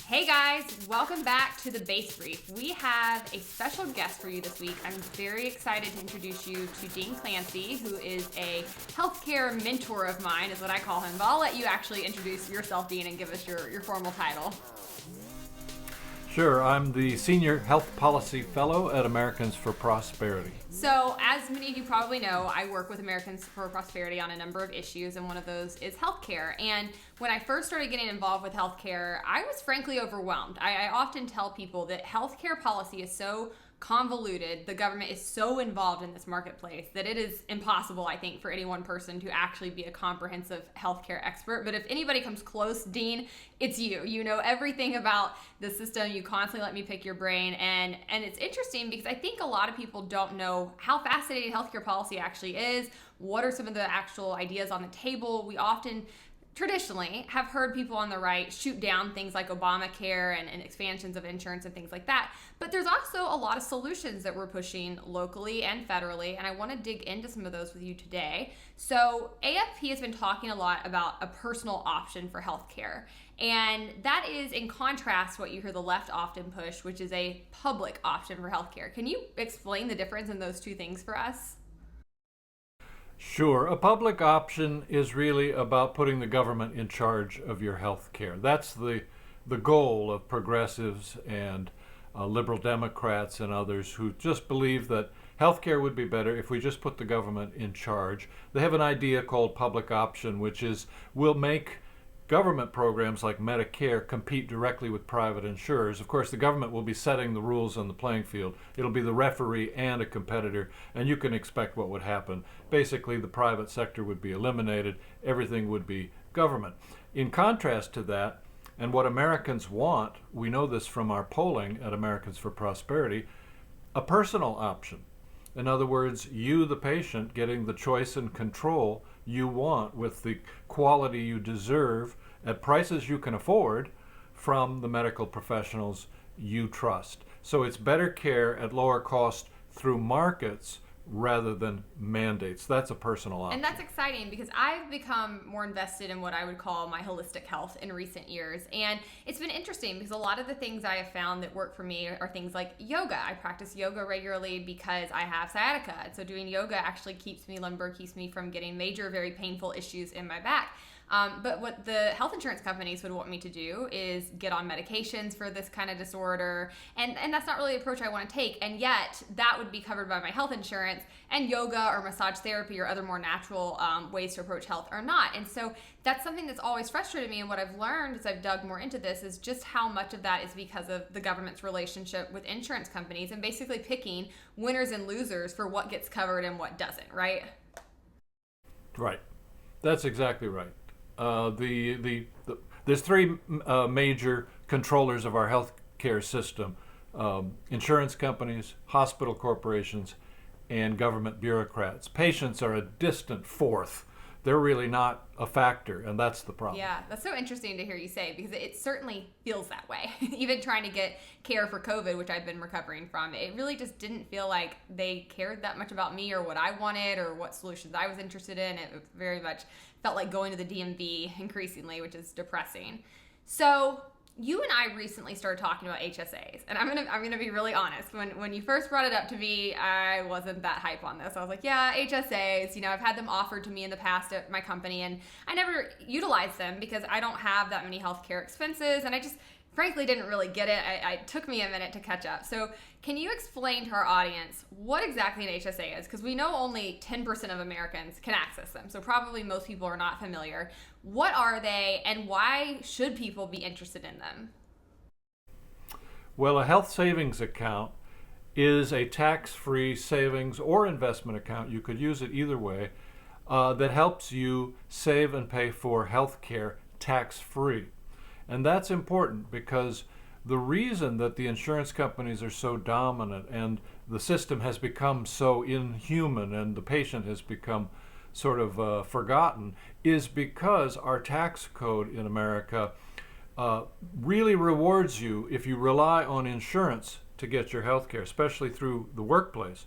Hey guys, welcome back to the Base Brief. We have a special guest for you this week. I'm very excited to introduce you to Dean Clancy, who is a healthcare mentor of mine, is what I call him. But I'll let you actually introduce yourself, Dean, and give us your formal title. Sure, I'm the Senior Health Policy Fellow at Americans for Prosperity. So, as many of you probably know, I work with Americans for Prosperity on a number of issues, and one of those is healthcare. And when I first started getting involved with healthcare, I was frankly overwhelmed. I often tell people that healthcare policy is so convoluted, the government is so involved in this marketplace that it is impossible, I think, for any one person to actually be a comprehensive healthcare expert. But if anybody comes close, Dean, it's you. You know everything about the system. You constantly let me pick your brain. And it's interesting because I think a lot of people don't know how fascinating healthcare policy actually is. What are some of the actual ideas on the table? We often traditionally have heard people on the right shoot down things like Obamacare and expansions of insurance and things like that. But there's also a lot of solutions that we're pushing locally and federally, and I want to dig into some of those with you today. So AFP has been talking a lot about a personal option for healthcare, and that is in contrast to what you hear the left often push, which is a public option for healthcare. Can you explain the difference in those two things for us? Sure, a public option is really about putting the government in charge of your health care. That's the goal of progressives and liberal Democrats and others who just believe that health care would be better if we just put the government in charge. They have an idea called public option, which is we'll make government programs like Medicare compete directly with private insurers. Of course, the government will be setting the rules on the playing field. It'll be the referee and a competitor, and you can expect what would happen. Basically, the private sector would be eliminated. Everything would be government. In contrast to that, and what Americans want, we know this from our polling at Americans for Prosperity, a personal option. In other words, you, the patient, getting the choice and control you want with the quality you deserve at prices you can afford from the medical professionals you trust. So it's better care at lower cost through markets rather than mandates. That's a personal option. And that's exciting because I've become more invested in what I would call my holistic health in recent years. And it's been interesting because a lot of the things I have found that work for me are things like yoga. I practice yoga regularly because I have sciatica. And so doing yoga actually keeps me limber, keeps me from getting major, very painful issues in my back. But what the health insurance companies would want me to do is get on medications for this kind of disorder. And that's not really the approach I want to take. And yet that would be covered by my health insurance, and yoga or massage therapy or other more natural ways to approach health are not. And so that's something that's always frustrated me. And what I've learned as I've dug more into this is just how much of that is because of the government's relationship with insurance companies and basically picking winners and losers for what gets covered and what doesn't, right? Right. That's exactly right. There's three major controllers of our healthcare system: insurance companies, hospital corporations, and government bureaucrats. Patients are a distant fourth. They're really not a factor, and that's the problem. Yeah, that's so interesting to hear you say because it certainly feels that way. Even trying to get care for COVID, which I've been recovering from, it really just didn't feel like they cared that much about me or what I wanted or what solutions I was interested in. It very much felt like going to the DMV increasingly, which is depressing. So you and I recently started talking about HSAs, and I'm gonna be really honest. When you first brought it up to me, I wasn't that hype on this. I was like, yeah, HSAs. You know, I've had them offered to me in the past at my company, and I never utilized them because I don't have that many healthcare expenses, and I just frankly didn't really get it. It took me a minute to catch up. So can you explain to our audience what exactly an HSA is? Because we know only 10% of Americans can access them. So probably most people are not familiar. What are they and why should people be interested in them? Well, a health savings account is a tax-free savings or investment account. You could use it either way, that helps you save and pay for health care tax-free. And that's important because the reason that the insurance companies are so dominant and the system has become so inhuman and the patient has become sort of forgotten is because our tax code in America really rewards you if you rely on insurance to get your health care, especially through the workplace.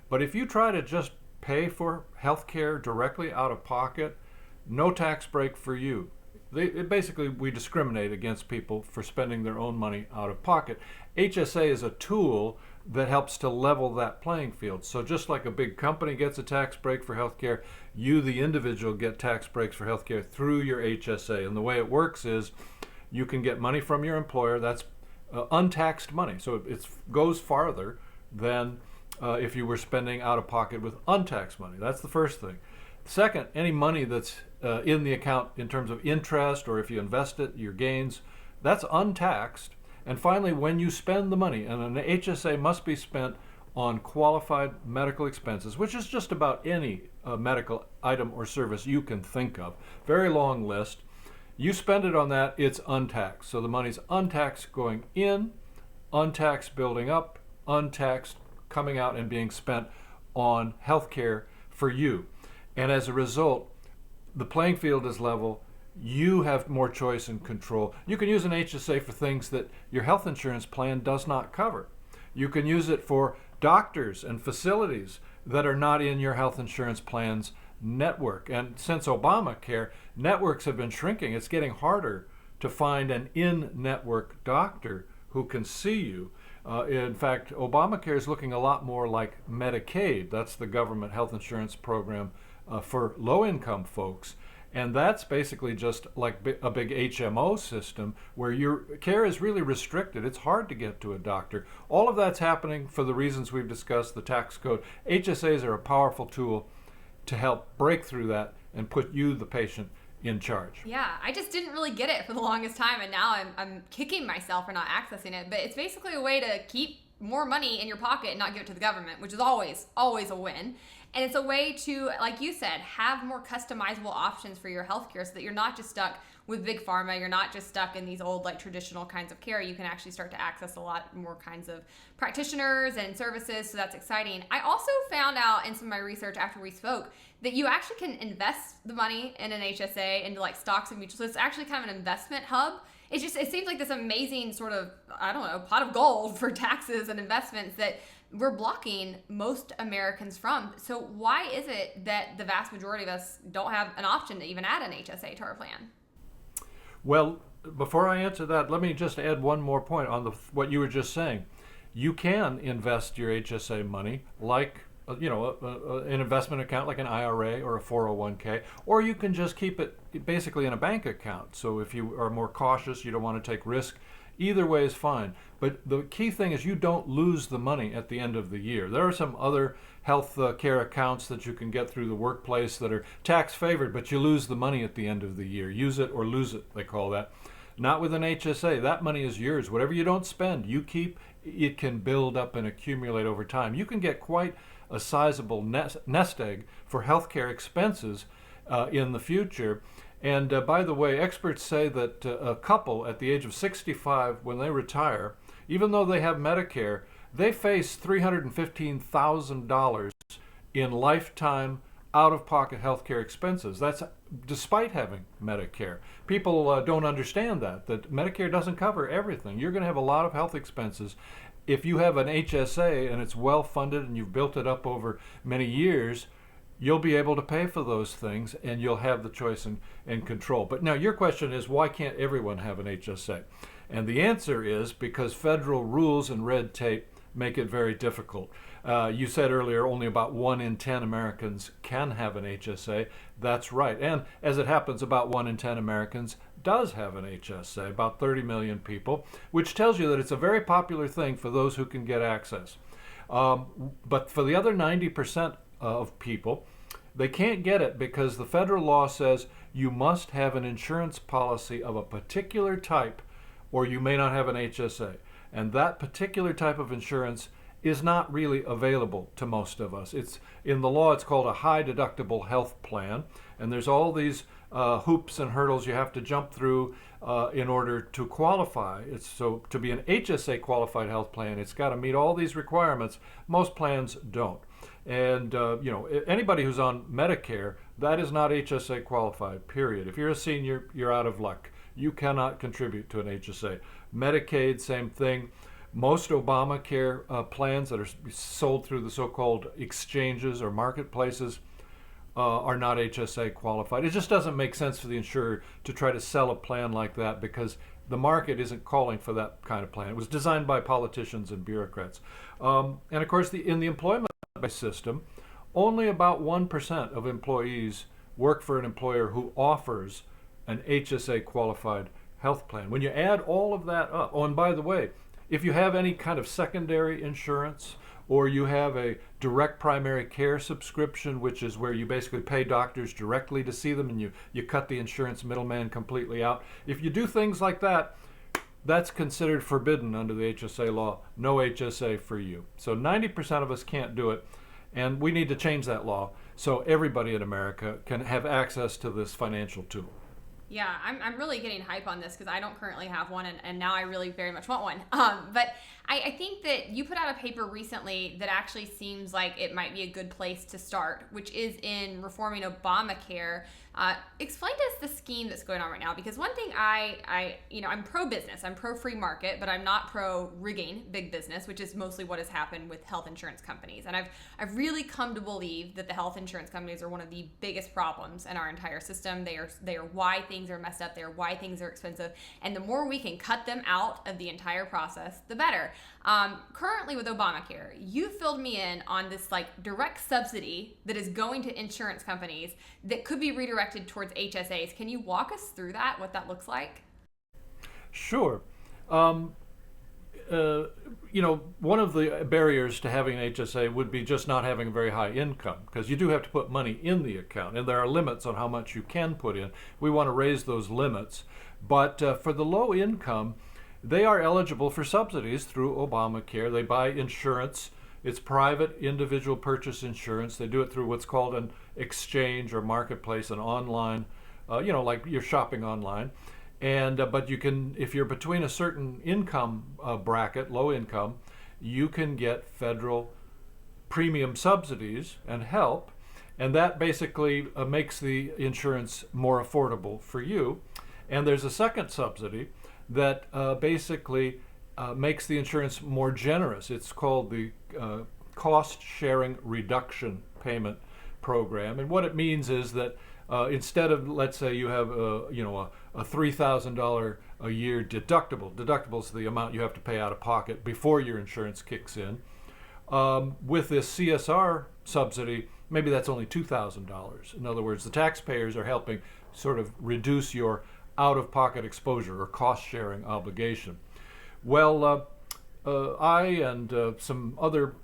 But if you try to just pay for health care directly out of pocket, no tax break for you. basically, we discriminate against people for spending their own money out of pocket. HSA is a tool that helps to level that playing field. So just like a big company gets a tax break for healthcare, you, the individual, get tax breaks for healthcare through your HSA. And the way it works is you can get money from your employer. That's untaxed money. So it goes farther than if you were spending out of pocket with untaxed money. That's the first thing. Second, any money that's in the account in terms of interest, or if you invest it, your gains, that's untaxed. And finally, when you spend the money, and an HSA must be spent on qualified medical expenses, which is just about any medical item or service you can think of. Very long list. You spend it on that, it's untaxed. So the money's untaxed going in, untaxed building up, untaxed coming out and being spent on health care for you. And as a result, the playing field is level. You have more choice and control. You can use an HSA for things that your health insurance plan does not cover. You can use it for doctors and facilities that are not in your health insurance plan's network. And since Obamacare, networks have been shrinking. It's getting harder to find an in-network doctor who can see you. In fact, Obamacare is looking a lot more like Medicaid. That's the government health insurance program for low-income folks. And that's basically just like a big HMO system where your care is really restricted. It's hard to get to a doctor. All of that's happening for the reasons we've discussed, the tax code. HSAs are a powerful tool to help break through that and put you, the patient, in charge. Yeah, I just didn't really get it for the longest time, and now I'm kicking myself for not accessing it. But it's basically a way to keep more money in your pocket and not give it to the government, which is always a win. And it's a way to, like you said, have more customizable options for your healthcare so that you're not just stuck with big pharma. You're not just stuck in these old, like, traditional kinds of care. You can actually start to access a lot more kinds of practitioners and services. So that's exciting. I also found out in some of my research after we spoke that you actually can invest the money in an HSA into like stocks and mutuals. So it's actually kind of an investment hub. It seems like this amazing sort of, I don't know, pot of gold for taxes and investments that we're blocking most Americans from. So why is it that the vast majority of us don't have an option to even add an HSA to our plan? Well, before I answer that, let me just add one more point on what you were just saying. You can invest your HSA money like an investment account like an IRA or a 401k, or you can just keep it basically in a bank account. So if you are more cautious, you don't want to take risk, either way is fine. But the key thing is you don't lose the money at the end of the year. There are some other health care accounts that you can get through the workplace that are tax favored, but you lose the money at the end of the year. Use it or lose it, they call that. Not with an HSA. That money is yours. Whatever you don't spend, you keep. It can build up and accumulate over time. You can get quite a sizable nest egg for healthcare expenses in the future. And by the way, experts say that a couple at the age of 65, when they retire, even though they have Medicare, they face $315,000 in lifetime out-of-pocket healthcare expenses. That's despite having Medicare. People don't understand that Medicare doesn't cover everything. You're going to have a lot of health expenses. If you have an HSA and it's well funded and you've built it up over many years, you'll be able to pay for those things and you'll have the choice and control. But now your question is, why can't everyone have an HSA? And the answer is because federal rules and red tape make it very difficult. You said earlier only about 1 in 10 Americans can have an HSA. That's right. And as it happens, about 1 in 10 Americans does have an HSA, about 30 million people, which tells you that it's a very popular thing for those who can get access. But for the other 90% of people, they can't get it because the federal law says you must have an insurance policy of a particular type or you may not have an HSA. And that particular type of insurance is not really available to most of us. It's in the law, it's called a high deductible health plan, and there's all these hoops and hurdles you have to jump through in order to qualify. So to be an HSA qualified health plan, it's got to meet all these requirements. Most plans don't. And anybody who's on Medicare, that is not HSA qualified, period. If you're a senior, you're out of luck. You cannot contribute to an HSA. Medicaid, same thing. Most Obamacare plans that are sold through the so-called exchanges or marketplaces, are not HSA qualified. It just doesn't make sense for the insurer to try to sell a plan like that because the market isn't calling for that kind of plan. It was designed by politicians and bureaucrats. And of course, in the employment-based system, only about 1% of employees work for an employer who offers an HSA qualified health plan. When you add all of that up, oh, and by the way, if you have any kind of secondary insurance or you have a direct primary care subscription, which is where you basically pay doctors directly to see them and you cut the insurance middleman completely out. If you do things like that, that's considered forbidden under the HSA law. No HSA for you. So 90% of us can't do it, and we need to change that law so everybody in America can have access to this financial tool. Yeah, I'm really getting hype on this because I don't currently have one, and now I really very much want one. But I think that you put out a paper recently that actually seems like it might be a good place to start, which is in reforming Obamacare. Explain to us the scheme that's going on right now, because one thing I'm pro-business, I'm pro-free market, but I'm not pro-rigging big business, which is mostly what has happened with health insurance companies. And I've really come to believe that the health insurance companies are one of the biggest problems in our entire system. They are why things are messed up. They are why things are expensive. And the more we can cut them out of the entire process, the better. Currently with Obamacare, you filled me in on this direct subsidy that is going to insurance companies that could be redirected towards HSAs. Can you walk us through that, what that looks like? Sure. One of the barriers to having an HSA would be just not having a very high income, because you do have to put money in the account, and there are limits on how much you can put in. We want to raise those limits, but for the low income, they are eligible for subsidies through Obamacare. They buy insurance. It's private individual purchase insurance. They do it through what's called an exchange or marketplace, an online, like you're shopping online. And but you can, if you're between a certain income bracket, low income, you can get federal premium subsidies and help, and that basically makes the insurance more affordable for you. And there's a second subsidy that basically makes the insurance more generous. It's called the cost sharing reduction payment program, and what it means is that instead of, let's say you have a $3,000 a year deductible is the amount you have to pay out of pocket before your insurance kicks in. With this CSR subsidy, maybe that's only $2,000. In other words, the taxpayers are helping sort of reduce your out-of-pocket exposure or cost-sharing obligation. Well, I and some other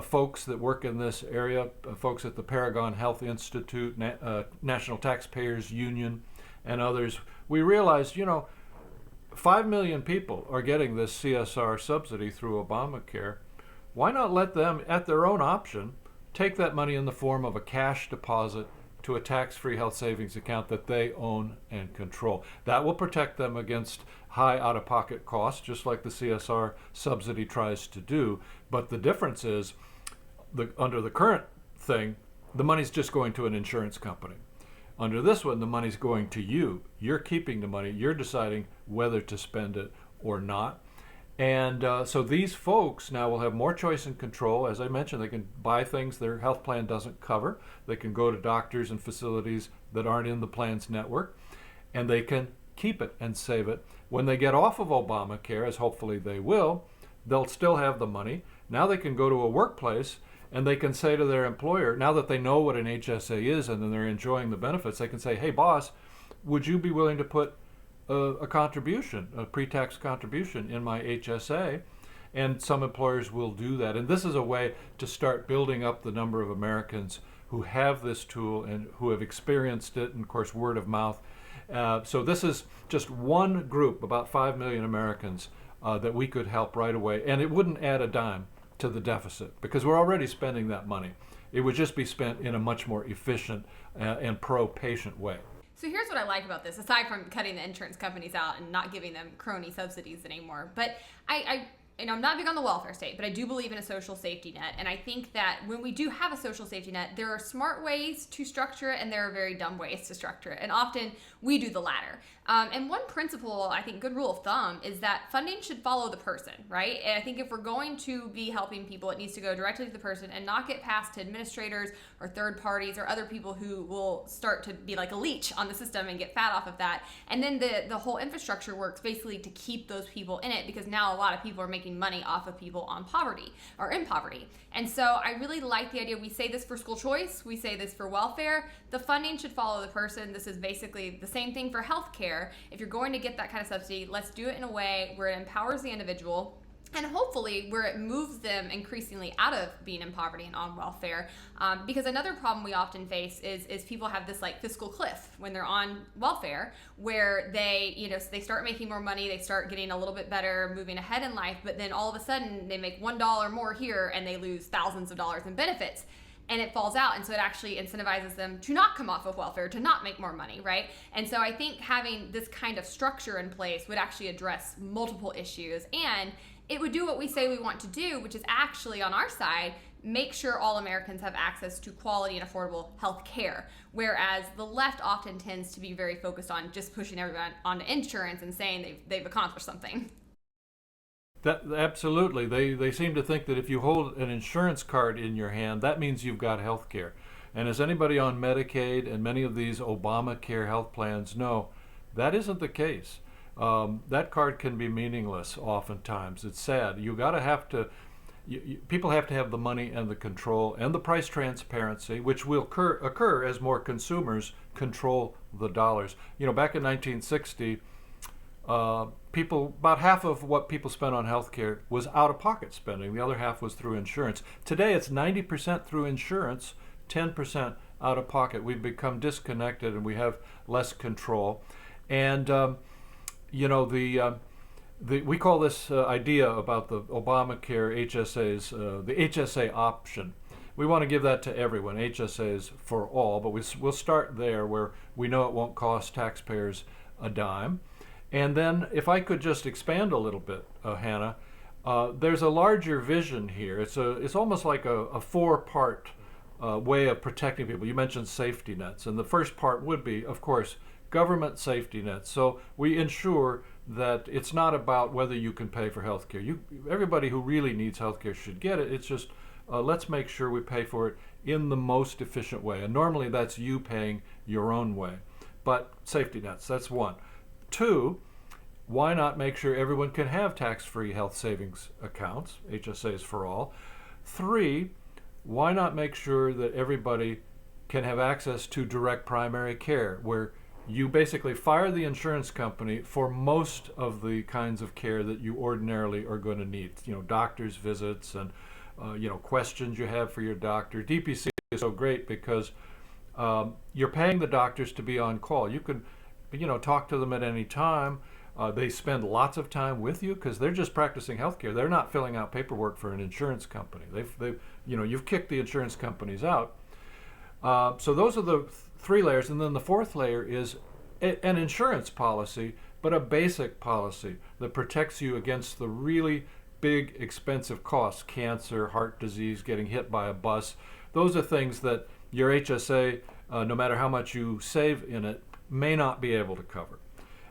folks that work in this area, folks at the Paragon Health Institute, National Taxpayers Union, and others, we realized, 5 million people are getting this CSR subsidy through Obamacare. Why not let them, at their own option, take that money in the form of a cash deposit to a tax-free health savings account that they own and control? That will protect them against high out-of-pocket costs, just like the CSR subsidy tries to do. But the difference is, under the current thing, the money's just going to an insurance company. Under this one, the money's going to you. You're keeping the money. You're deciding whether to spend it or not. And so these folks now will have more choice and control. As I mentioned, they can buy things their health plan doesn't cover. They can go to doctors and facilities that aren't in the plan's network, and they can keep it and save it. When they get off of Obamacare, as hopefully they will, they'll still have the money. Now they can go to a workplace and they can say to their employer, now that they know what an HSA is and then they're enjoying the benefits, they can say, hey boss, would you be willing to put a contribution, a pre-tax contribution in my HSA? And some employers will do that. And this is a way to start building up the number of Americans who have this tool and who have experienced it, and of course word of mouth. So this is just one group, about 5 million Americans, that we could help right away. And it wouldn't add a dime to the deficit because we're already spending that money. It would just be spent in a much more efficient and pro-patient way. So here's what I like about this, aside from cutting the insurance companies out and not giving them crony subsidies anymore. But I I'm not big on the welfare state, but I do believe in a social safety net. And I think that when we do have a social safety net, there are smart ways to structure it and there are very dumb ways to structure it. And often we do the latter. And one principle, I think, good rule of thumb, is that funding should follow the person, right? And I think if we're going to be helping people, it needs to go directly to the person and not get passed to administrators or third parties or other people who will start to be like a leech on the system and get fat off of that. And then the whole infrastructure works basically to keep those people in it, because now a lot of people are making money off of people on poverty or in poverty. And so I really like the idea. We say this for school choice, we say this for welfare. The funding should follow the person. This is basically the same thing for healthcare. If you're going to get that kind of subsidy, let's do it in a way where it empowers the individual, and hopefully where it moves them increasingly out of being in poverty and on welfare. Because another problem we often face is people have this like fiscal cliff when they're on welfare, where they start making more money, they start getting a little bit better, moving ahead in life, but then all of a sudden they make $1 more here and they lose thousands of dollars in benefits. And it falls out, and so it actually incentivizes them to not come off of welfare, to not make more money, right? And so I think having this kind of structure in place would actually address multiple issues, and it would do what we say we want to do, which is actually on our side, make sure all Americans have access to quality and affordable health care, whereas the left often tends to be very focused on just pushing everyone onto insurance and saying they've accomplished something. Absolutely. They seem to think that if you hold an insurance card in your hand, that means you've got health care. And as anybody on Medicaid and many of these Obamacare health plans know, that isn't the case. That card can be meaningless oftentimes. It's sad. People have to have the money and the control and the price transparency, which will occur as more consumers control the dollars. Back in 1960, about half of what people spent on healthcare was out-of-pocket spending. The other half was through insurance. Today, it's 90% through insurance, 10% out-of-pocket. We've become disconnected and we have less control. And we call this idea about the Obamacare HSAs the HSA option. We want to give that to everyone, HSAs for all, but we'll start there where we know it won't cost taxpayers a dime. And then if I could just expand a little bit, Hannah, there's a larger vision here. It's almost like a four-part way of protecting people. You mentioned safety nets, and the first part would be, of course, government safety nets. So we ensure that it's not about whether you can pay for health care. Everybody who really needs health care should get it. It's just let's make sure we pay for it in the most efficient way. And normally that's you paying your own way. But safety nets, that's one. Two, why not make sure everyone can have tax-free health savings accounts, HSAs for all? Three, why not make sure that everybody can have access to direct primary care, where you basically fire the insurance company for most of the kinds of care that you ordinarily are going to need. Doctor's visits and questions you have for your doctor. DPC is so great because you're paying the doctors to be on call. You can talk to them at any time. They spend lots of time with you because they're just practicing healthcare. They're not filling out paperwork for an insurance company. You've kicked the insurance companies out. So those are the three layers, and then the fourth layer is an insurance policy, but a basic policy that protects you against the really big, expensive costs: cancer, heart disease, getting hit by a bus. Those are things that your HSA, no matter how much you save in it, may not be able to cover.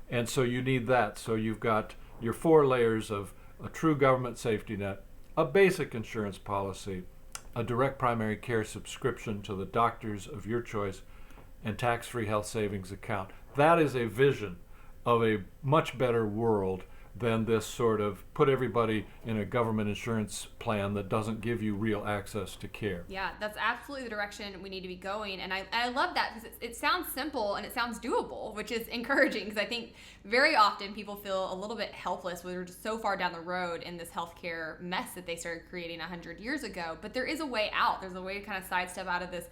And so you need that. So you've got your four layers of a true government safety net, a basic insurance policy, a direct primary care subscription to the doctors of your choice, and tax-free health savings account. That is a vision of a much better world than this sort of put everybody in a government insurance plan that doesn't give you real access to care. Yeah, that's absolutely the direction we need to be going. And I love that because it sounds simple and it sounds doable, which is encouraging, because I think very often people feel a little bit helpless when we're just so far down the road in this healthcare mess that they started creating 100 years ago. But there is a way out. There's a way to kind of sidestep out of this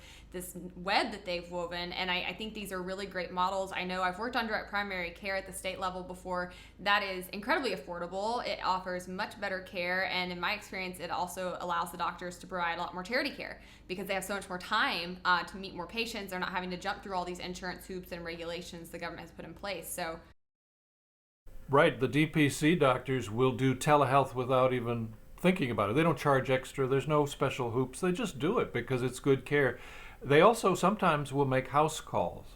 web that they've woven. And I think these are really great models. I know I've worked on direct primary care at the state level before. That is incredibly affordable. It offers much better care. And in my experience, it also allows the doctors to provide a lot more charity care because they have so much more time to meet more patients. They're not having to jump through all these insurance hoops and regulations the government has put in place. So Right. The DPC doctors will do telehealth without even thinking about it. They don't charge extra. There's no special hoops. They just do it because it's good care. They also sometimes will make house calls.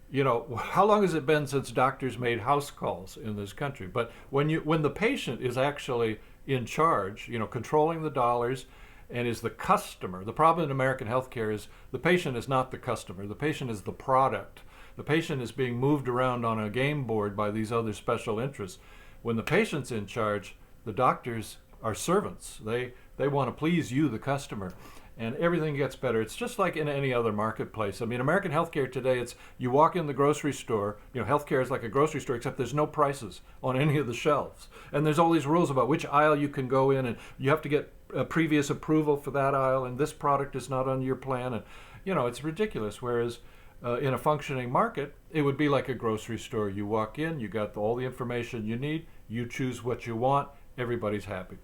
You know, how long has it been since doctors made house calls in this country? But when the patient is actually in charge, you know, controlling the dollars and is the customer. The problem in American healthcare is the patient is not the customer. The patient is the product. The patient is being moved around on a game board by these other special interests. When the patient's in charge, the doctors are servants. They want to please you, the customer. And everything gets better. It's just like in any other marketplace. I mean, American healthcare today, it's you walk in the grocery store, you know, healthcare is like a grocery store, except there's no prices on any of the shelves. And there's all these rules about which aisle you can go in, and you have to get a previous approval for that aisle, and this product is not on your plan. And, you know, it's ridiculous. Whereas in a functioning market, it would be like a grocery store. You walk in, you got all the information you need, you choose what you want, everybody's happy.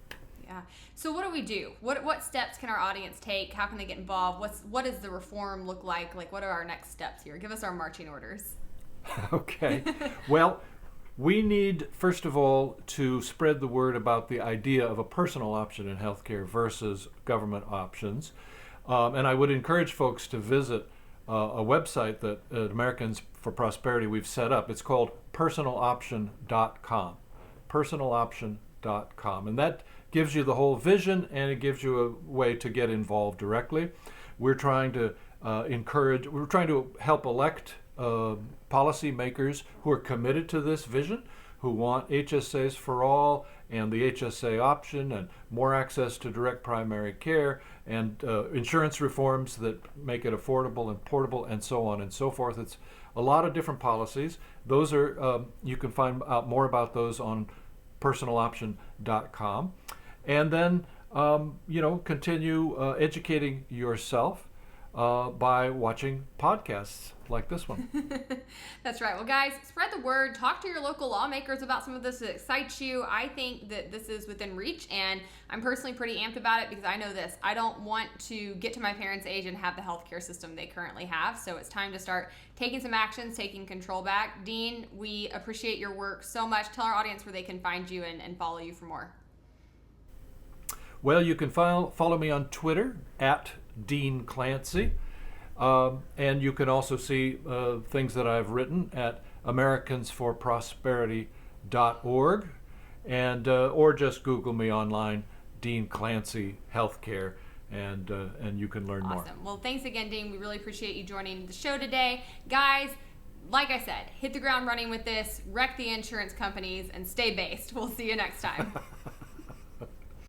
Yeah. So what do we do? What steps can our audience take? How can they get involved? What does the reform look like? Like, what are our next steps here? Give us our marching orders. Okay. Well, we need, first of all, to spread the word about the idea of a personal option in healthcare versus government options. And I would encourage folks to visit a website that Americans for Prosperity we've set up. It's called personaloption.com. Personaloption.com. And that gives you the whole vision, and it gives you a way to get involved directly. We're trying to help elect policymakers who are committed to this vision, who want HSAs for all and the HSA option and more access to direct primary care and insurance reforms that make it affordable and portable and so on and so forth. It's a lot of different policies. Those are you can find out more about those on personaloption.com. And then, continue educating yourself by watching podcasts like this one. That's right. Well, guys, spread the word. Talk to your local lawmakers about some of this that excites you. I think that this is within reach, and I'm personally pretty amped about it because I know this. I don't want to get to my parents' age and have the healthcare system they currently have, so it's time to start taking some actions, taking control back. Dean, we appreciate your work so much. Tell our audience where they can find you and follow you for more. Well, you can follow me on Twitter at Dean Clancy, and you can also see things that I've written at americansforprosperity.org, and or just Google me online, Dean Clancy Healthcare, and you can learn more. Awesome. Well, thanks again, Dean. We really appreciate you joining the show today. Guys, like I said, hit the ground running with this, wreck the insurance companies, and stay based. We'll see you next time.